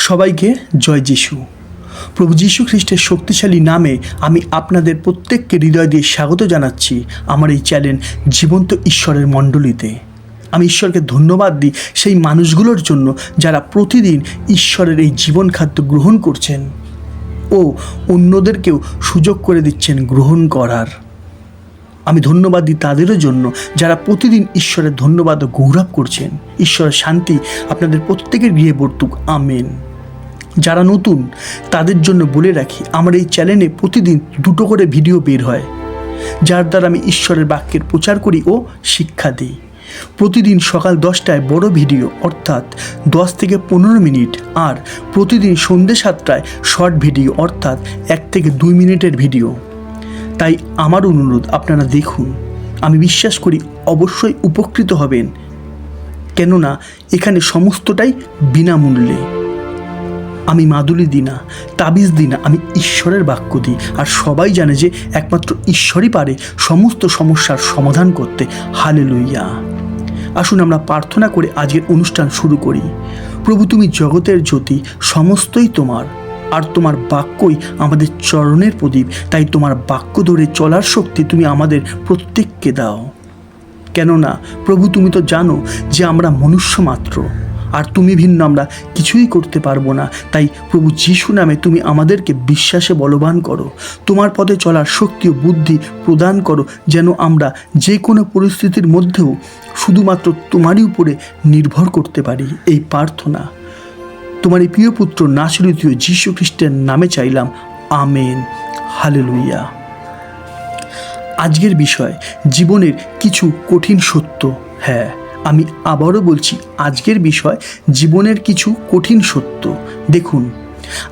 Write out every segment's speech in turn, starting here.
সবাইকে জয় যিশু। প্রভু যীশু খ্রিস্টের শক্তিশালী নামে আমি আপনাদের প্রত্যেককে হৃদয় দিয়ে স্বাগত জানাচ্ছি আমার এই চ্যানেল জীবন্ত ঈশ্বরের মণ্ডলীতে। আমি ঈশ্বরকে ধন্যবাদ দিই সেই মানুষগুলোর জন্য যারা প্রতিদিন ঈশ্বরের এই জীবন খাদ্য গ্রহণ করছেন ও অন্যদেরকেও সুযোগ করে দিচ্ছেন গ্রহণ করার। আমি ধন্যবাদ দিই তাদেরও জন্য যারা প্রতিদিন ঈশ্বরের ধন্যবাদ ও গৌরব করছেন। ঈশ্বরের শান্তি আপনাদের প্রত্যেকের গৃহে বর্তুক, আমেন। যারা নতুন তাদের জন্য বলে রাখি, আমার এই চ্যানেলে প্রতিদিন 2টো করে ভিডিও বের হয়, যার দ্বারা আমি ঈশ্বরের বাক্যের প্রচার করি ও শিক্ষা দিই। প্রতিদিন সকাল 10টায় বড় ভিডিও অর্থাৎ 10 থেকে 15 মিনিট, আর প্রতিদিন সন্ধ্যে 7টায় শর্ট ভিডিও অর্থাৎ 1 থেকে 2 মিনিটের ভিডিও। তাই আমার অনুরোধ, আপনারা দেখুন। আমি বিশ্বাস করি অবশ্যই উপকৃত হবেন, কেননা এখানে সমস্তটাই বিনামূল্যে। আমি মাদুলি দিই না, তাবিজ দিই না, আমি ঈশ্বরের বাক্য দিই। আর সবাই জানে যে একমাত্র ঈশ্বরই পারে সমস্ত সমস্যার সমাধান করতে। হালেলুইয়া। আসুন আমরা প্রার্থনা করে আজকের অনুষ্ঠান শুরু করি। প্রভু, তুমি জগতের জ্যোতি, সমস্তই তোমার, আর তোমার বাক্যই আমাদের চরণের প্রদীপ। তাই তোমার বাক্য ধরে চলার শক্তি তুমি আমাদের প্রত্যেককে দাও। কেননা প্রভু, তুমি তো জানো যে আমরা মনুষ্য মাত্র, আর তুমি ভিন্ন আমরা কিছুই করতে পারবো না। তাই প্রভু যীশু নামে তুমি আমাদেরকে বিশ্বাসে বলবান করো। তোমার পথে চলার শক্তি ও বুদ্ধি প্রদান করো, যেন আমরা যে কোনো পরিস্থিতির মধ্যেও শুধুমাত্র তোমারই উপরে নির্ভর করতে পারি। এই প্রার্থনা তোমার এই প্রিয় পুত্র নাসরীয় যীশু খ্রিস্টের নামে চাইলাম, আমেন। হালেলুইয়া। আজকের বিষয় জীবনের কিছু কঠিন সত্য। হ্যাঁ, আমি আবারও বলছি, আজকের বিষয় জীবনের কিছু কঠিন সত্য। দেখুন,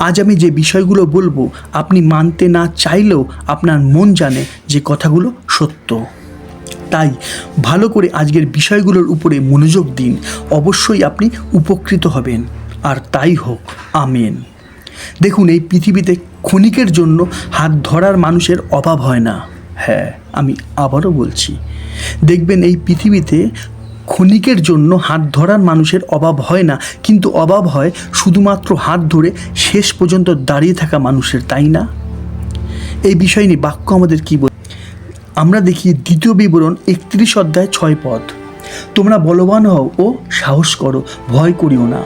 আজ আমি যে বিষয়গুলো বলবো আপনি মানতে না চাইলেও আপনার মন জানে যে কথাগুলো সত্য। তাই ভালো করে আজকের বিষয়গুলোর উপরে মনোযোগ দিন, অবশ্যই আপনি উপকৃত হবেন। আর তাই হোক, আমেন। দেখুন, এই পৃথিবীতে ক্ষণিকের জন্য হাত ধরার মানুষের অভাব হয় না। হ্যাঁ, আমি আবারও বলছি, দেখবেন এই পৃথিবীতে ক্ষণিকের জন্য হাত ধরার মানুষের অভাব হয় না, কিন্তু অভাব হয় শুধুমাত্র হাত ধরে শেষ পর্যন্ত দাঁড়িয়ে থাকা মানুষের, তাই না? এই বিষয় নিয়ে বাক্য আমাদের কি বলে? আমরা দেখি 2 বিবরণ 31 অধ্যায় 6 পদ। তোমরা বলবান হও ও সাহস করো, ভয় করিও না,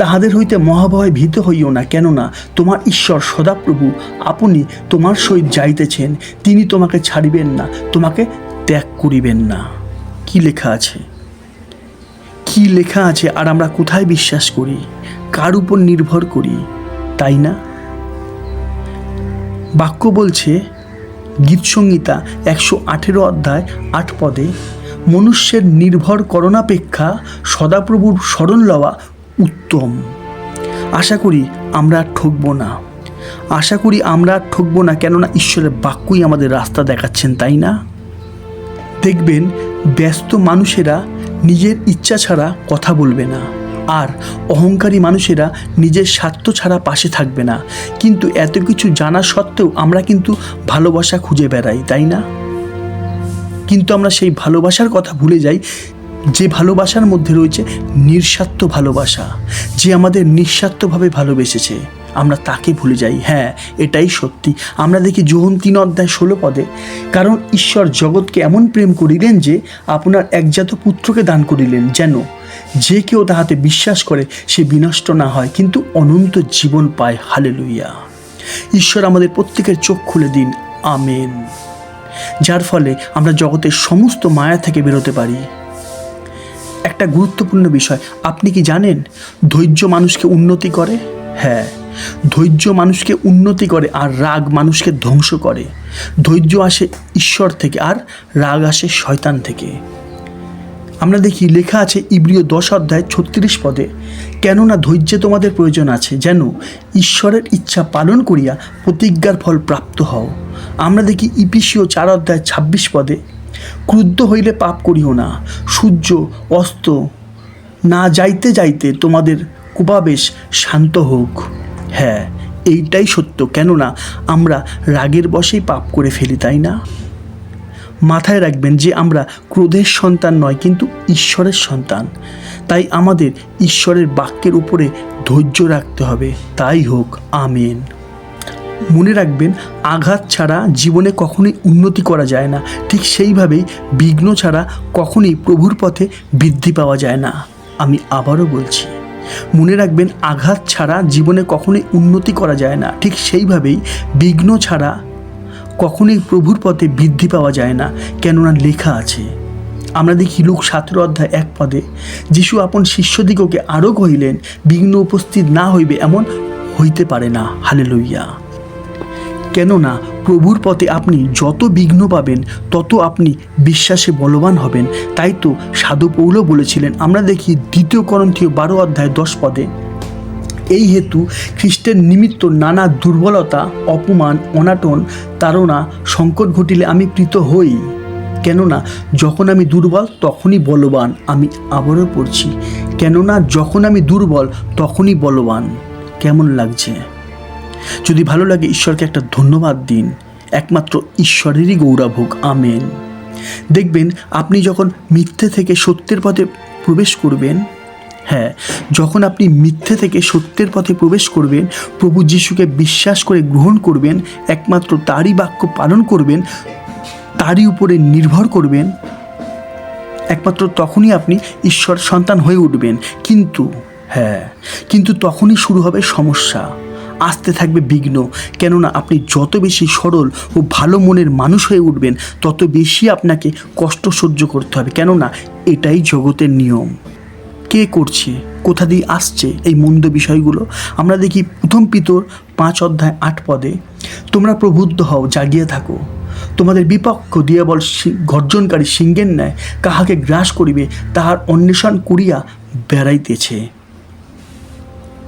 তাহাদের হইতে মহাভয় ভীত হইও না। কেননা তোমার ঈশ্বর সদাপ্রভু আপনি তোমার সহিত যাইতেছেন, তিনি তোমাকে ছাড়িবেন না, তোমাকে ত্যাগ করিবেন না। কি লেখা আছে? কি লেখা আছে? আর আমরা কোথায় বিশ্বাস করি, কার উপর নির্ভর করি, তাই না? বাক্য বলছে, গীতসংহিতা 118 অধ্যায় 8 পদে, মনুষ্যের নির্ভর করণাপেক্ষা সদাপ্রভুর শরণ লওয়া উত্তম। আশা করি আমরা ঠকবো না, আশা করি আমরা ঠকবো না, কেননা ঈশ্বরের বাক্যই আমাদের রাস্তা দেখাচ্ছেন, তাই না? দেখবেন, ব্যস্ত মানুষেরা নিজের ইচ্ছা ছাড়া কথা বলবে না, আর অহংকারী মানুষেরা নিজের স্বার্থ ছাড়া পাশে থাকবে না। কিন্তু এত কিছু জানা সত্ত্বেও আমরা কিন্তু ভালোবাসা খুঁজে বেড়াই, তাই না? কিন্তু আমরা সেই ভালোবাসার কথা ভুলে যাই যে ভালোবাসার মধ্যে রয়েছে নিঃস্বার্থ ভালোবাসা, যে আমাদের নিঃস্বার্থভাবে ভালোবেসেছে, আমরা তাকে ভুলে যাই। হ্যাঁ, এটাই সত্যি। আমরা দেখি যোহন 3 অধ্যায় 16 পদে, কারণ ঈশ্বর জগৎকে এমন প্রেম করিলেন যে আপনার একজাত পুত্রকে দান করিলেন, যেন যে কেউ তাহাতে বিশ্বাস করে সে বিনষ্ট না হয়, কিন্তু অনন্ত জীবন পায়। হালেলুইয়া। ঈশ্বর আমাদের প্রত্যেকের চোখ খুলে দিন, আমেন। যার ফলে আমরা জগতের সমস্ত মায়া থেকে বেরোতে পারি। একটা গুরুত্বপূর্ণ বিষয়, আপনি কি জানেন ধৈর্য মানুষকে উন্নতি করে? হ্যাঁ, ধৈর্য মানুষকে উন্নতি করে, আর রাগ মানুষকে ধ্বংস করে। ধৈর্য আসে ঈশ্বর থেকে, আর রাগ আসে শয়তান থেকে। আমরা দেখি লেখা আছে ইব্রিয় 10 অধ্যায় 36 পদে, কেননা ধৈর্যে তোমাদের প্রয়োজন আছে, যেন ঈশ্বরের ইচ্ছা পালন করিয়া প্রতিজ্ঞার ফল প্রাপ্ত হও। আমরা দেখি ইফিসীয় 4 অধ্যায় 26 পদে, ক্রুদ্ধ হইলে পাপ করিও না, সূর্য অস্ত না যাইতে যাইতে তোমাদের কোপাবেশ শান্ত হোক। হ্যাঁ, এইটাই সত্য, কেননা আমরা রাগের বশেই পাপ করে ফেলি, তাই না? মাথায় রাখবেন যে আমরা ক্রোধের সন্তান নয়, কিন্তু ঈশ্বরের সন্তান। তাই আমাদের ঈশ্বরের বাক্যের উপরে ধৈর্য রাখতে হবে। তাই হোক, আমেন। মনে রাখবেন, আঘাত ছাড়া জীবনে কখনোই উন্নতি করা যায় না, ঠিক সেইভাবেই বিঘ্ন ছাড়া কখনোই প্রভুর পথে বৃদ্ধি পাওয়া যায় না। আমি আবারও বলছি, মনে রাখবেন, আঘাত ছাড়া জীবনে কখনোই উন্নতি করা যায় না, ঠিক সেইভাবেই বিঘ্ন ছাড়া কখনোই প্রভুর পথে বৃদ্ধি পাওয়া যায় না। কেননা লেখা আছে, আমরা দেখি লূক 17:1 যিশু আপন শিষ্যদিগকে আরও কহিলেন, বিঘ্ন উপস্থিত না হইবে এমন হইতে পারে না। হালেলুইয়া। কেননা প্রভুর পথে আপনি যত বিঘ্ন পাবেন তত আপনি বিশ্বাসে বলবান হবেন। তাই তো সাধু পৌল বলেছিলেন, আমরা দেখি 2 করন্থীয় 12:10 এই হেতু খ্রিস্টের নিমিত্ত নানা দুর্বলতা, অপমান, অনাটন, তাড়না, সংকট ঘটিলে আমি প্রীত হই। কেননা যখন আমি দুর্বল তখনই বলবান। আমি আবারও পড়ছি, কেননা যখন আমি দুর্বল তখনই বলবান। কেমন লাগছে? যদি ভালো লাগে ঈশ্বরকে একটা ধন্যবাদ দিন। একমাত্র ঈশ্বরেরই গৌরব হোক। আমেন। দেখবেন, আপনি যখন মিথ্যে থেকে সত্যের পথে প্রবেশ করবেন, যখন আপনি মিথ্যে থেকে সত্যের পথে প্রবেশ করবেন, প্রভু যিশুকে বিশ্বাস করে গ্রহণ করবেন, একমাত্র তারই বাক্য পালন করবেন, তারই উপরে নির্ভর করবেন, একমাত্র তখনই আপনি ঈশ্বর সন্তান হয়ে উঠবেন। কিন্তু তখনই শুরু হবে সমস্যা, আসতে থাকবে বিঘ্ন। কেননা আপনি যত বেশি সরল ও ভালো মনের মানুষ হয়ে উঠবেন, তত বেশি আপনাকে কষ্ট সহ্য করতে হবে। কেননা এটাই জগতের নিয়ম। কে করছে, কোথা দিয়ে আসছে এই মন্দ বিষয়গুলো? আমরা দেখি 1 পিতর 5:8 তোমরা প্রবুদ্ধ হও, জাগিয়ে থাকো। তোমাদের বিপক্ষ দিয়াবল গর্জনকারী সিংহের ন্যায় কাহাকে গ্রাস করিবে তাহার অন্বেষণ করিয়া বেড়াইতেছে।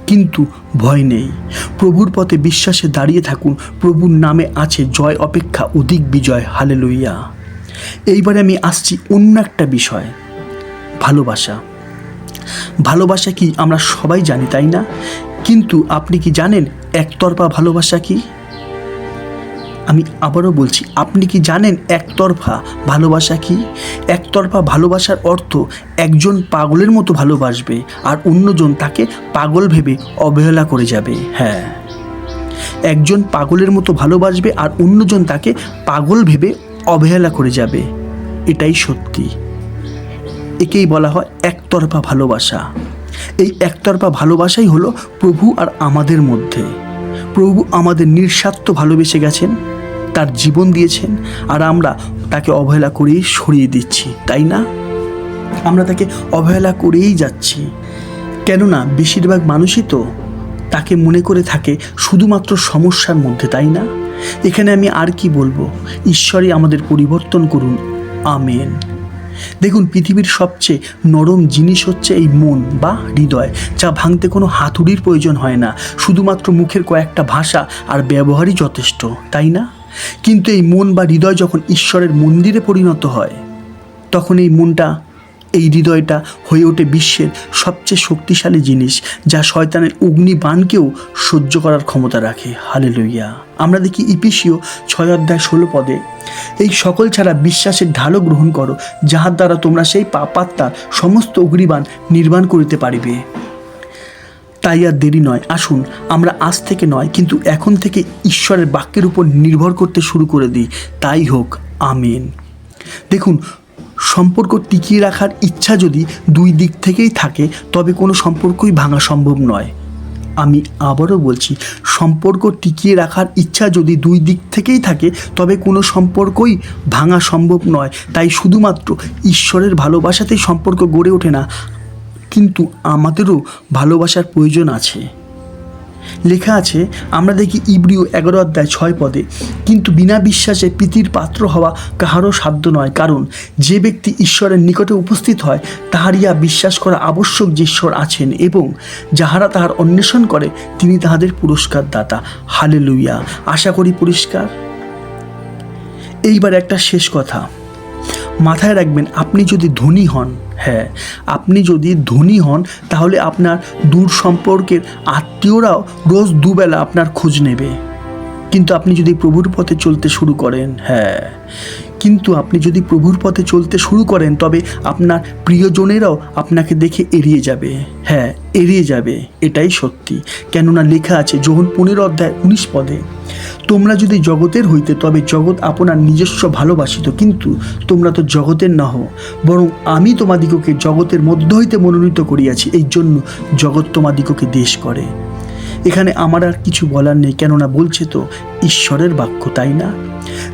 কিন্তু ভয় নেই, প্রভুর পথে বিশ্বাসে দাঁড়িয়ে থাকুন। প্রভুর নামে আছে জয় অপেক্ষা অধিক বিজয়। হালেলুইয়া। এইবারে আমি আসছি অন্য একটা বিষয়, ভালোবাসা। ভালোবাসা কি আমরা সবাই জানি, তাই না? কিন্তু আপনি কি জানেন একতরফা ভালোবাসা কি? আমি আবারও বলছি, আপনি কি জানেন একতরফা ভালোবাসা কি? একতরফা ভালোবাসার অর্থ একজন পাগলের মতো ভালোবাসবে আর অন্যজন তাকে পাগল ভেবে অবহেলা করে যাবে। একজন পাগলের মতো ভালোবাসবে আর অন্যজন তাকে পাগল ভেবে অবহেলা করে যাবে। এটাই সত্যি। একেই বলা হয় একতরফা ভালোবাসা। এই একতরফা ভালোবাসাই হলো প্রভু আর আমাদের মধ্যে। প্রভু আমাদের নিঃস্বার্থ ভালোবেসে গেছেন, তার জীবন দিয়েছেন, আর আমরা তাকে অবহেলা করেই সরিয়ে দিচ্ছি, তাই না? আমরা তাকে অবহেলা করেই যাচ্ছি। কেননা বেশিরভাগ মানুষই তো তাকে মনে করে থাকে শুধুমাত্র সমস্যার মধ্যে, তাই না? এখানে আমি আর কি বলবো, ঈশ্বরই আমাদের পরিবর্তন করুন। আমেন। দেখুন, পৃথিবীর সবচেয়ে নরম জিনিস হচ্ছে এই মন বা হৃদয়, যা ভাঙতে কোনো হাতুড়ির প্রয়োজন হয় না। শুধুমাত্র মুখের কয়েকটা ভাষা আর ব্যবহারই যথেষ্ট, তাই না? কিন্তু এই মন বা হৃদয় যখন ঈশ্বরের মন্দিরে পরিণত হয়, তখন এই হৃদয়টা হয়ে ওঠে বিশ্বের সবচেয়ে শক্তিশালী জিনিস, যা শয়তানের অগ্নিবাণকেও সহ্য করার ক্ষমতা রাখে। হালেলুইয়া। আমরা দেখি ইফিসীয় 6:16 এই সকল ছাড়া বিশ্বাসের ঢালও গ্রহণ করো, যাহার দ্বারা তোমরা সেই পাপাত্মার সমস্ত অগ্নিবাণ নির্বাণ করিতে পারিবে। তাই আর দেরি নয়, আসুন আমরা আজ থেকে নয় কিন্তু এখন থেকে ঈশ্বরের বাক্যের উপর নির্ভর করতে শুরু করে দিই। তাই হোক। আমেন। দেখুন, সম্পর্ক টিকিয়ে রাখার ইচ্ছা যদি 2 দিক থেকেই থাকে, তবে কোনো সম্পর্কই ভাঙা সম্ভব নয়। আমি আবারও বলছি, সম্পর্ক টিকিয়ে রাখার ইচ্ছা যদি 2 দিক থেকেই থাকে, তবে কোনো সম্পর্কই ভাঙা সম্ভব নয়। তাই শুধুমাত্র ঈশ্বরের ভালোবাসাতেই সম্পর্ক গড়ে ওঠে না, কিন্তু আমাদেরও ভালোবাসার প্রয়োজন আছে। লেখা আছে, আমরা দেখি ইব্রিয় 11:6 কিন্তু বিনা বিশ্বাসে প্রীতির পাত্র হওয়া কাহারও সাধ্য নয়, কারণ যে ব্যক্তি ঈশ্বরের নিকটে উপস্থিত হয় তাহার ইয়া বিশ্বাস করা আবশ্যক যে ঈশ্বর আছেন, এবং যাহারা তাহার অন্বেষণ করে তিনি তাহাদের পুরস্কার দাতা। হালেলুইয়া। আশা করি পরিষ্কার। এইবার একটা শেষ কথা মাথায় রাখবেন, আপনি যদি ধনী হন, আপনি যদি ধনী হন, তাহলে আপনার দূর সম্পর্কের আত্মীয়রাও রোজ 2 বেলা আপনার খোঁজ নেবে। কিন্তু আপনি যদি প্রভুর পথে চলতে শুরু করেন, কিন্তু আপনি যদি প্রভুর পথে চলতে শুরু করেন তবে আপনার প্রিয়জনেরাও আপনাকে দেখে এড়িয়ে যাবে। হ্যাঁ, এড়িয়ে যাবে, এটাই সত্যি। কেননা লেখা আছে যোহন 15:19 তোমরা যদি জগতের হইতে তবে জগৎ আপনার নিজস্ব ভালোবাসিত, কিন্তু তোমরা তো জগতের নহ, বরং আমি তোমাদিগকে জগতের মধ্য হইতে মনোনীত করিয়াছি, এই জন্য জগৎ তোমাদিগকে দেশ করে। এখানে আমার আর কিছু বলার নেই, কেননা বলছে তো ঈশ্বরের বাক্য, তাই না?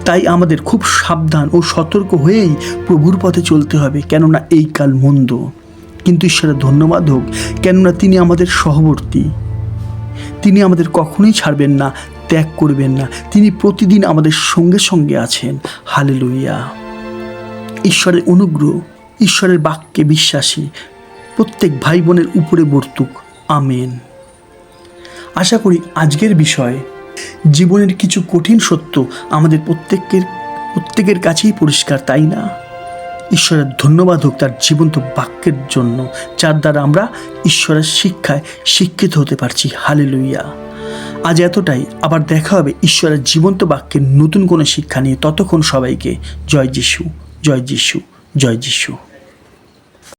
তাই আমাদের খুব সাবধান ও সতর্ক হয়েই প্রভুর পথে চলতে হবে, কেননা এই কাল মন্দ। কিন্তু ঈশ্বরের ধন্যবাদ হোক, কেননা তিনি আমাদের সহবর্তী। তিনি আমাদের কখনোই ছাড়বেন না, ত্যাগ করবেন না। তিনি প্রতিদিন আমাদের সঙ্গে সঙ্গে আছেন। হালেলুয়া। ঈশ্বরের অনুগ্রহ, ঈশ্বরের বাক্যে বিশ্বাসী প্রত্যেক ভাই বোনের উপরে বর্তুক। আমেন। আশা করি আজকের বিষয় জীবনের কিছু কঠিন সত্য আমাদের প্রত্যেকের কাছেই পরিষ্কার, তাই না? ঈশ্বরের ধন্যবাদ হোক তার জীবন্ত বাক্যের জন্য, যার দ্বারা আমরা ঈশ্বরের শিক্ষায় শিক্ষিত হতে পারছি। হালেলুয়া। আজ এতটাই। আবার দেখা হবে ঈশ্বরের জীবন্ত বাক্যের নতুন কোনো শিক্ষা নিয়ে। ততক্ষণ সবাইকে জয় যিশু, জয় যিশু, জয় যিশু।